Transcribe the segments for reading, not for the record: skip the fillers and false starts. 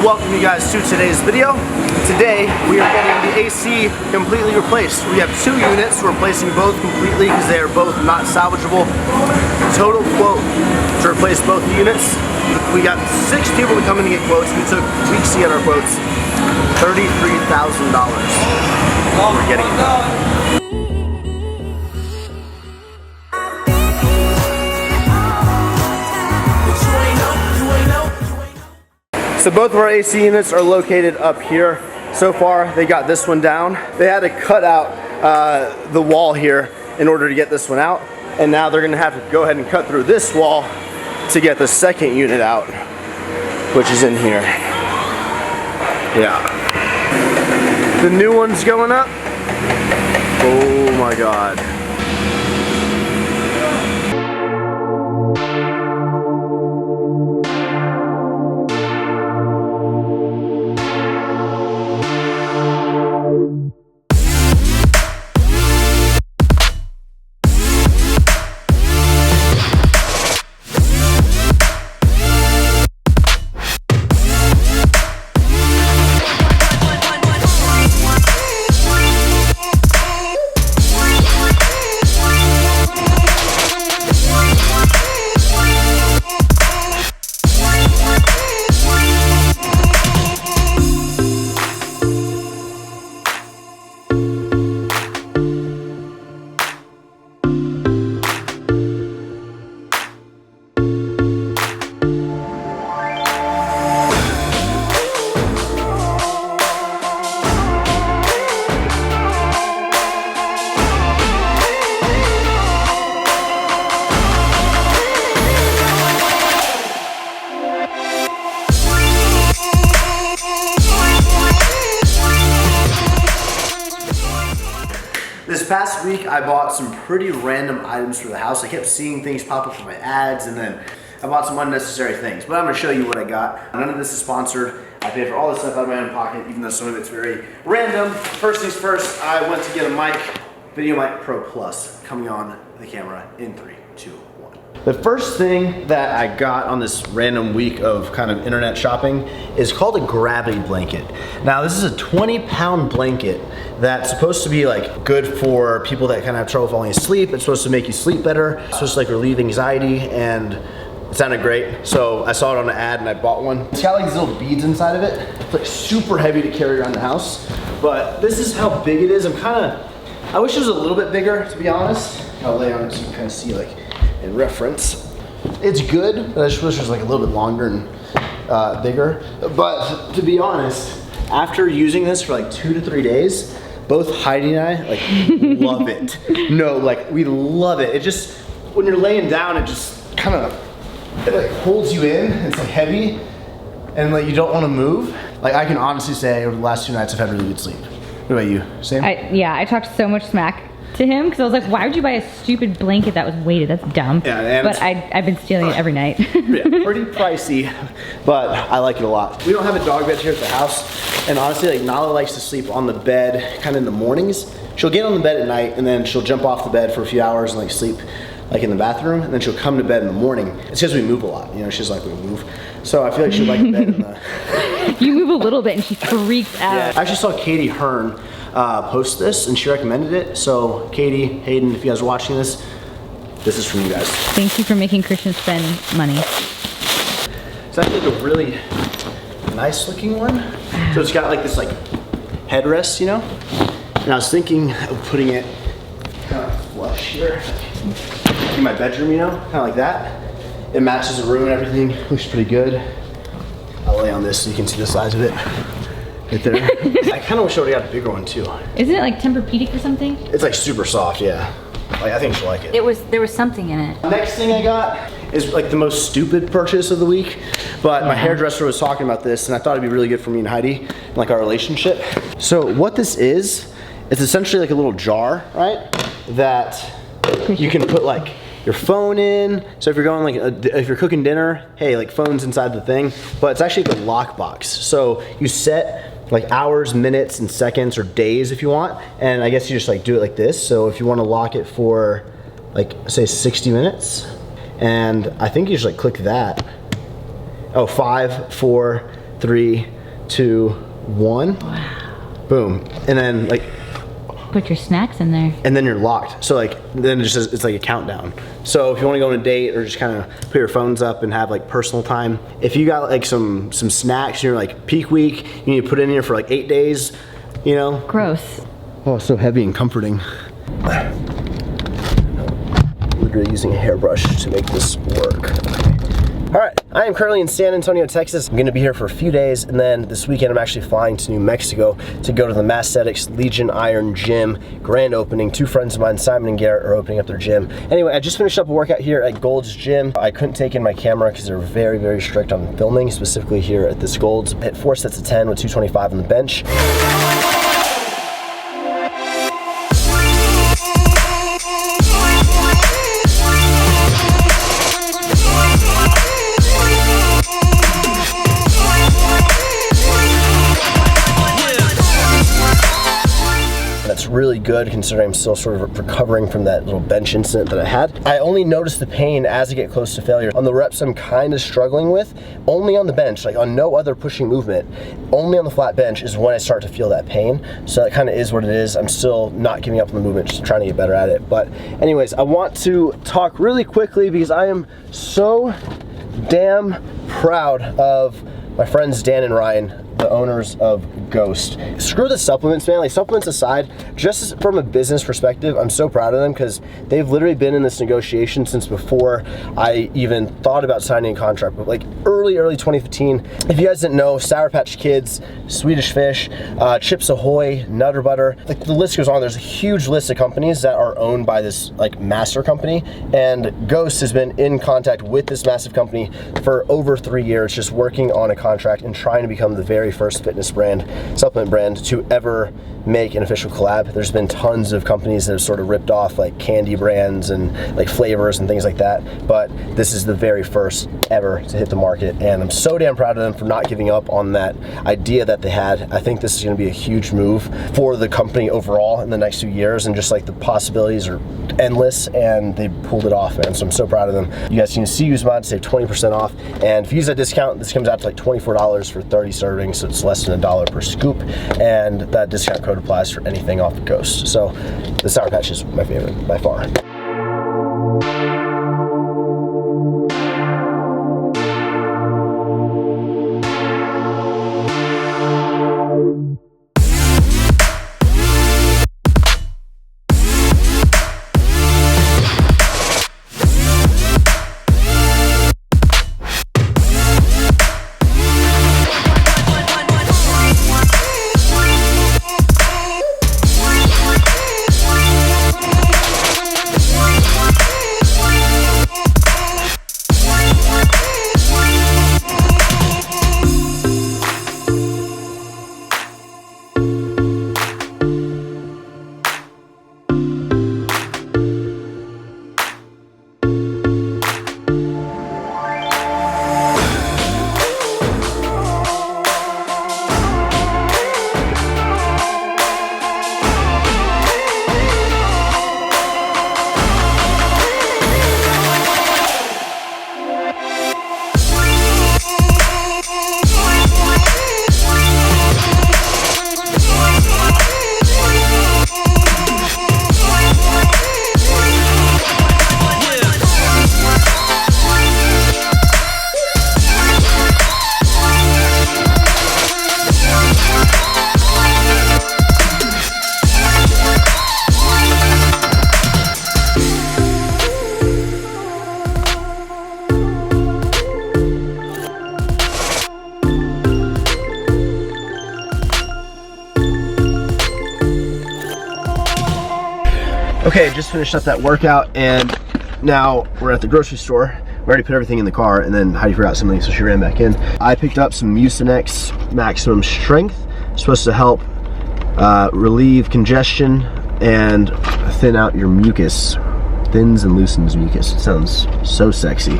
welcome you guys to today's video. Today we are getting the AC completely replaced. We have 2 units, we're replacing both completely because they are both not salvageable. Total quote to replace both the units. We got 6 people to come in to get quotes. We took weeks to get our quotes. $33,000. We're getting it done. So both of our AC units are located up here. So far, they got this one down. They had to cut out the wall here in order to get this one out. And now they're gonna have to go ahead and cut through this wall to get the second unit out, which is in here. Yeah. The new one's going up. Oh my God. This past week, I bought some pretty random items for the house. I kept seeing things pop up in my ads, and then I bought some unnecessary things. But I'm gonna show you what I got. None of this is sponsored. I paid for all this stuff out of my own pocket, even though some of it's very random. First things first, I went to get a mic, Video Mic Pro Plus, coming on the camera in 3, 2, 1. The first thing that I got on this random week of kind of internet shopping is called a gravity blanket. Now this is a 20-pound blanket that's supposed to be like good for people that kind of have trouble falling asleep. It's supposed to make you sleep better. It's supposed to like relieve anxiety, and it sounded great. So I saw it on an ad and I bought one. It's got like these little beads inside of it. It's like super heavy to carry around the house, but this is how big it is. I wish it was a little bit bigger, to be honest. I'll lay on it so you can kind of see like in reference. It's good, but I just wish it was like a little bit longer and bigger. But to be honest, after using this for like 2 to 3 days, both Heidi and I like love it. No, like we love it. It just, when you're laying down, it just kind of, it like holds you in. It's like heavy and like you don't want to move. Like I can honestly say over the last 2 nights I've had really good sleep. What about you, Sam? Yeah, I talked so much smack to him because I was like, why would you buy a stupid blanket that was weighted? That's dumb. Yeah, but I've been stealing it every night. Yeah, pretty pricey, but I like it a lot. We don't have a dog bed here at the house, and honestly, like Nala likes to sleep on the bed kind of in the mornings. She'll get on the bed at night, and then she'll jump off the bed for a few hours and like sleep like in the bathroom, and then she'll come to bed in the morning. It's because we move a lot, you know, she's like, we move. So I feel like she'd like the bed in the... You move a little bit and she freaks out. Yeah, I actually saw Katie Hearn post this and she recommended it. So Katie, Hayden, if you guys are watching this is from you guys. Thank you for making Christian spend money. It's actually like a really nice looking one. So it's got like this like headrest, you know? And I was thinking of putting it kind of flush here in my bedroom, you know? Kind of like that. It matches the room and everything. Looks pretty good. I'll lay on this so you can see the size of it. Right there. I kind of wish I would have got a bigger one too. Isn't it like Tempur-Pedic or something? It's like super soft, yeah. Like I think she'll like it. There was something in it. Next thing I got is like the most stupid purchase of the week, but my hairdresser was talking about this and I thought it'd be really good for me and Heidi, and like our relationship. So what this is, it's essentially like a little jar, right? That you can put like your phone in. So if you're going like, if you're cooking dinner, hey, like phone's inside the thing, but it's actually like a lockbox. So you set like hours, minutes, and seconds, or days if you want. And I guess you just like do it like this. So if you want to lock it for like say 60 minutes, and I think you just like click that. Oh, 5, 4, 3, 2, 1. Wow. Boom. And then like put your snacks in there. And then you're locked. So like then it's like a countdown. So if you want to go on a date or just kind of put your phones up and have like personal time, if you got like some snacks and you're like peak week, you need to put it in here for like 8 days, you know? Gross. Oh, it's so heavy and comforting. Literally using a hairbrush to make this work. All right, I am currently in San Antonio, Texas. I'm gonna be here for a few days, and then this weekend I'm actually flying to New Mexico to go to the Masthetics Legion Iron Gym grand opening. 2 friends of mine, Simon and Garrett, are opening up their gym. Anyway, I just finished up a workout here at Gold's Gym. I couldn't take in my camera because they're very, very strict on filming, specifically here at this Gold's. I hit 4 sets of 10 with 225 on the bench. Really good considering I'm still sort of recovering from that little bench incident that I had. I only notice the pain as I get close to failure. On the reps I'm kind of struggling with, only on the bench, like on no other pushing movement, only on the flat bench is when I start to feel that pain. So that kind of is what it is. I'm still not giving up on the movement, just trying to get better at it. But anyways, I want to talk really quickly because I am so damn proud of my friends Dan and Ryan, the owners of Ghost. Screw the supplements, man. Like, supplements aside, just from a business perspective, I'm so proud of them because they've literally been in this negotiation since before I even thought about signing a contract. But like early 2015. If you guys didn't know, Sour Patch Kids, Swedish Fish, Chips Ahoy, Nutter Butter, like the list goes on. There's a huge list of companies that are owned by this like master company, and Ghost has been in contact with this massive company for over 3 years, just working on a contract and trying to become the very first fitness brand, supplement brand to ever make an official collab. There's been tons of companies that have sort of ripped off like candy brands and like flavors and things like that, but this is the very first ever to hit the market, and I'm so damn proud of them for not giving up on that idea that they had. I think this is going to be a huge move for the company overall in the next few years, and just like the possibilities are endless, and they pulled it off, man. So I'm so proud of them. You guys can see Guzman to save 20% off, and if you use that discount, this comes out to like $24 for 30 servings, so it's less than $1 per scoop, and that discount code applies for anything off the Ghost. So the Sour Patch is my favorite by far. Okay, just finished up that workout, and now we're at the grocery store. We already put everything in the car, and then Heidi forgot something, so she ran back in. I picked up some Mucinex Maximum Strength. It's supposed to help relieve congestion and thin out your mucus. Thins and loosens mucus. It sounds so sexy.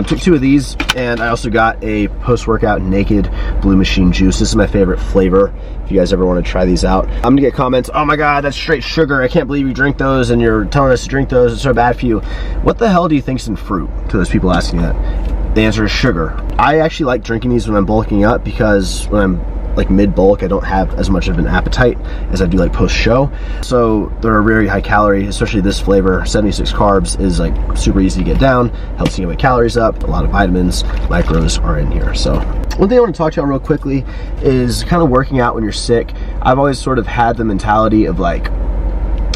Took 2 of these, and I also got a post-workout Naked Blue Machine juice. This is my favorite flavor. If you guys ever want to try these out, I'm gonna get comments, oh my god, that's straight sugar, I can't believe you drink those and you're telling us to drink those, it's so bad for you. What the hell do you think's in fruit, to those people asking that? The answer is sugar. I actually like drinking these when I'm bulking up, because when I'm like mid-bulk, I don't have as much of an appetite as I do like post-show. So they're very high calorie, especially this flavor. 76 carbs is like super easy to get down, helps you get my calories up. A lot of vitamins, micros are in here. So one thing I want to talk to y'all real quickly is kind of working out when you're sick. I've always sort of had the mentality of like,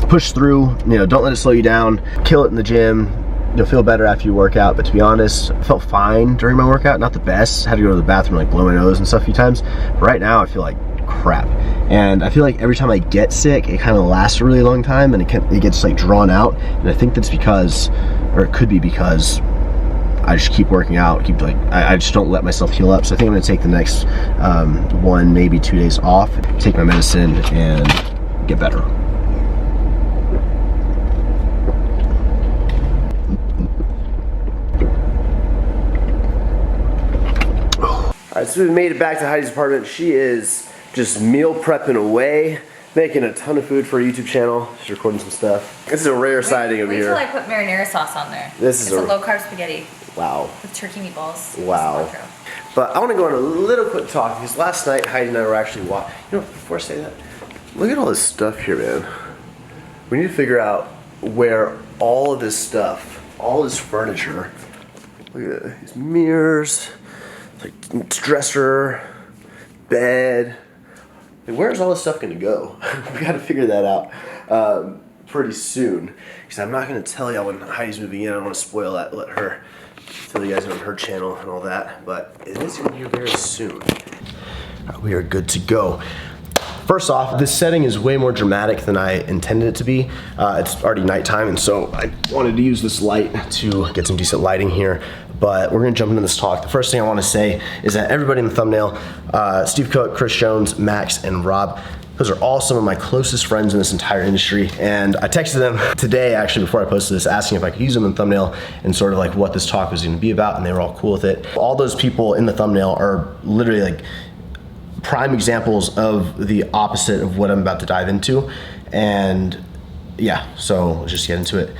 push through, you know, don't let it slow you down, kill it in the gym. You'll feel better after you work out. But to be honest, I felt fine during my workout, not the best. I had to go to the bathroom, like blow my nose and stuff a few times. But right now I feel like crap. And I feel like every time I get sick, it kind of lasts a really long time, and it gets like drawn out. And I think that's because, or it could be because, I just keep working out, I just don't let myself heal up. So I think I'm gonna take the next 1, maybe 2 days off, take my medicine and get better. Alright, so we made it back to Heidi's apartment. She is just meal prepping away, making a ton of food for a YouTube channel. She's recording some stuff. This is a rare sighting over here. Wait till I put marinara sauce on there. It's a low-carb spaghetti. Wow. With turkey meatballs. Wow. But I want to go on a little quick talk, because last night Heidi and I were actually watching. You know, before I say that, look at all this stuff here, man. We need to figure out where all of this stuff, all this furniture, look at these mirrors, like dresser, bed. Like, where's all this stuff gonna go? We gotta figure that out pretty soon. Because I'm not gonna tell y'all when Heidi's moving in. I don't want to spoil that. Let her tell you guys on her channel and all that. But it is gonna be here very soon. We are good to go. First off, this setting is way more dramatic than I intended it to be. It's already nighttime, and so I wanted to use this light to get some decent lighting here. But we're gonna jump into this talk. The first thing I wanna say is that everybody in the thumbnail, Steve Cook, Chris Jones, Max, and Rob, those are all some of my closest friends in this entire industry. And I texted them today, actually, before I posted this, asking if I could use them in the thumbnail and sort of like what this talk was gonna be about, and they were all cool with it. All those people in the thumbnail are literally like prime examples of the opposite of what I'm about to dive into. And yeah, so let's just get into it.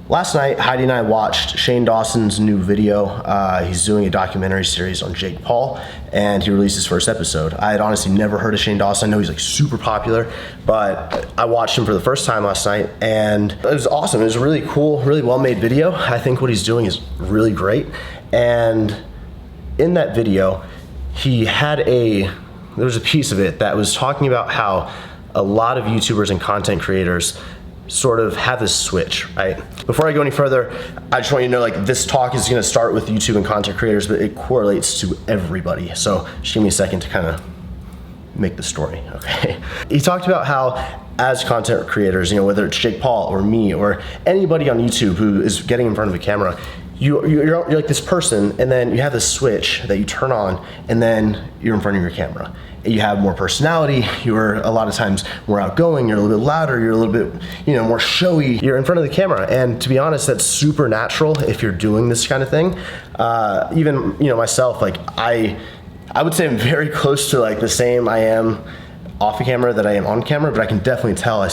Last night, Heidi and I watched Shane Dawson's new video. He's doing a documentary series on Jake Paul, and he released his first episode. I had honestly never heard of Shane Dawson. I know he's like super popular, but I watched him for the first time last night, and it was awesome. It was a really cool, really well-made video. I think what he's doing is really great. And in that video, there was a piece of it that was talking about how a lot of YouTubers and content creators sort of have this switch, right? Before I go any further, I just want you to know, like, this talk is gonna start with YouTube and content creators, but it correlates to everybody. So just give me a second to kind of make the story, okay? He talked about how as content creators, you know, whether it's Jake Paul or me or anybody on YouTube who is getting in front of a camera, you're like this person, and then you have this switch that you turn on, and then you're in front of your camera. You have more personality, you're a lot of times more outgoing, you're a little bit louder, you're a little bit, you know, more showy. You're in front of the camera, and to be honest, that's super natural if you're doing this kind of thing. Even, you know, myself, like I would say I'm very close to like the same I am off the camera that I am on camera, but I can definitely tell I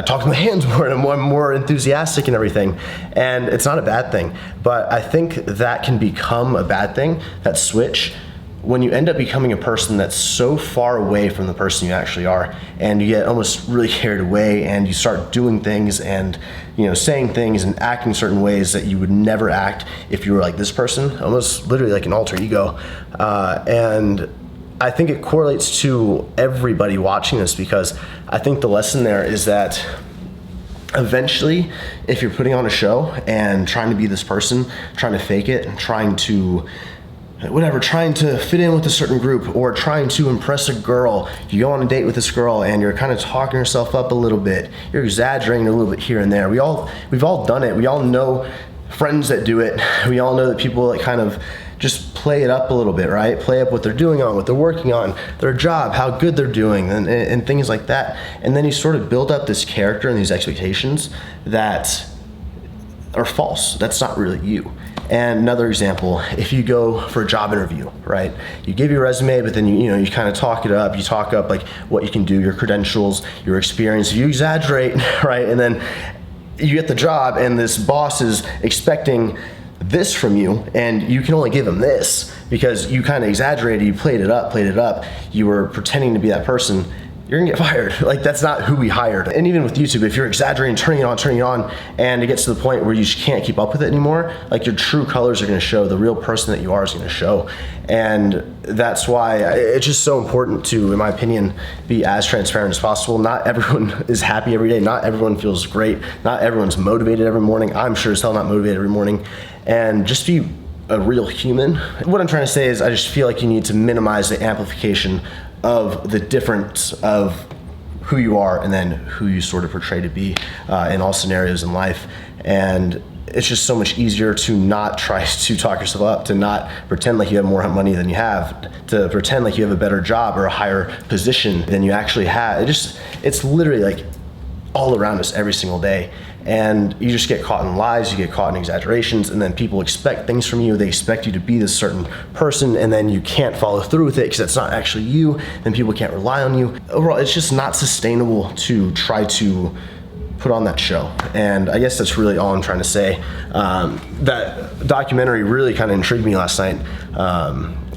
talk with my hands more, and I'm more enthusiastic and everything, and it's not a bad thing. But I think that can become a bad thing, that switch, when you end up becoming a person that's so far away from the person you actually are, and you get almost really carried away, and you start doing things and, you know, saying things and acting certain ways that you would never act if you were like this person, almost literally like an alter ego. And I think it correlates to everybody watching this, because I think the lesson there is that eventually, if you're putting on a show and trying to be this person, trying to fake it and trying to fit in with a certain group, or trying to impress a girl, you go on a date with this girl and you're kind of talking yourself up a little bit, you're exaggerating a little bit here and there. We've all done it. We all know friends that do it. We all know that people that kind of just play it up a little bit, right? Play up what they're doing on, what they're working on, their job, how good they're doing, and things like that. And then you sort of build up this character and these expectations that are false. That's not really you. And another example, if you go for a job interview, right? You give your resume, but then you kind of talk it up. You talk up like what you can do, your credentials, your experience. You exaggerate, right? And then you get the job, and this boss is expecting this from you and you can only give them this because you kind of exaggerated, you played it up, you were pretending to be that person, you're gonna get fired. Like, that's not who we hired. And even with YouTube, if you're exaggerating, turning it on, and it gets to the point where you just can't keep up with it anymore, like your true colors are gonna show, the real person that you are is gonna show. And that's why it's just so important to, in my opinion, be as transparent as possible. Not everyone is happy every day. Not everyone feels great. Not everyone's motivated every morning. I'm sure as hell not motivated every morning. And just be a real human. What I'm trying to say is I just feel like you need to minimize the amplification of the difference of who you are and then who you sort of portray to be in all scenarios in life. And it's just so much easier to not try to talk yourself up, to not pretend like you have more money than you have, to pretend like you have a better job or a higher position than you actually have. It's literally like all around us every single day. And you just get caught in lies, you get caught in exaggerations, and then people expect things from you. They expect you to be this certain person, and then you can't follow through with it because that's not actually you, then people can't rely on you. Overall, it's just not sustainable to try to put on that show. And I guess that's really all I'm trying to say. That documentary really kind of intrigued me last night.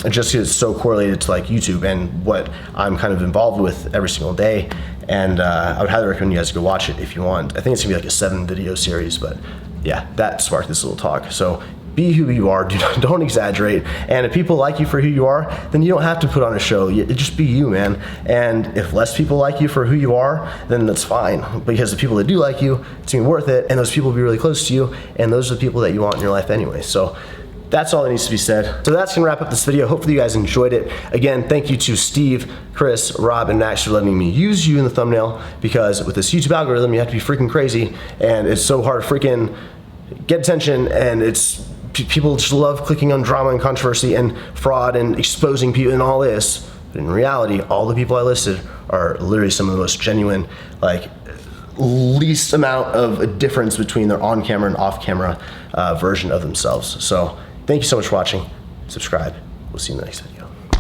Just because it's so correlated to like YouTube and what I'm kind of involved with every single day. And I would highly recommend you guys go watch it if you want. I think it's gonna be like a 7-video series, but yeah, that sparked this little talk. So be who you are, don't exaggerate. And if people like you for who you are, then you don't have to put on a show. Just be you, man. And if less people like you for who you are, then that's fine. Because the people that do like you, it's gonna be worth it, and those people will be really close to you, and those are the people that you want in your life anyway. So that's all that needs to be said. So that's gonna wrap up this video. Hopefully you guys enjoyed it. Again, thank you to Steve, Chris, Rob, and Max for letting me use you in the thumbnail, because with this YouTube algorithm, you have to be freaking crazy, and it's so hard to freaking get attention, and people just love clicking on drama and controversy and fraud and exposing people and all this. But in reality, all the people I listed are literally some of the most genuine, like least amount of a difference between their on-camera and off-camera version of themselves. So thank you so much for watching. Subscribe. We'll see you in the next video.